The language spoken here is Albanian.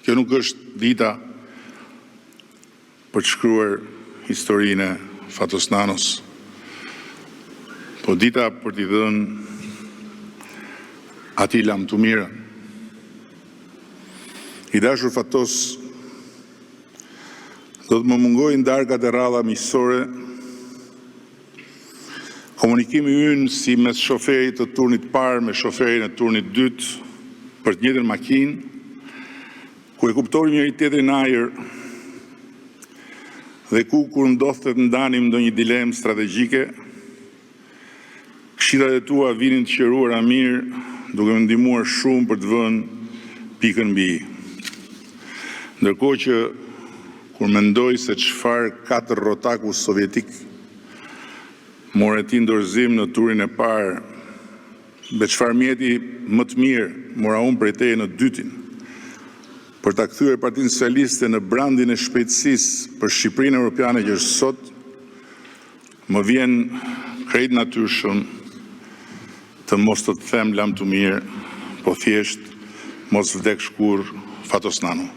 kjo nuk është dita për të shkruar historinë e Fatos Nanos, po dita për t'i dhënë atij lam të mirën. I dashur Fatos, do të më mungojnë darkat e rradha miqësore, komunikimi ynë si mes shoferit të turnit parë me shoferin e turnit dytë për të njëjtën makinë, ku e kuptonim njëri tjetrin ajër dhe ku kur ndodhte të ndanim ndonjë dilemë strategjike, këshillat e tua vinin të qëruara mirë, duke më ndihmuar shumë për të vënë pikën mbi i. Ndërkohë që kur mendoj se çfarë katër rotaku sovjetik more ti dorëzim në turin e parë, me çfarë mjeti më të mirë mora unë prej teje në dytin, për ta kthyer Partinë Socialiste në brandin e shpejtësisë për Shqipërinë Europiane që është sot, më vjen krejt natyrshëm të mos të them lam të mirë, po thjesht mos vdek shkur Fatos Nano.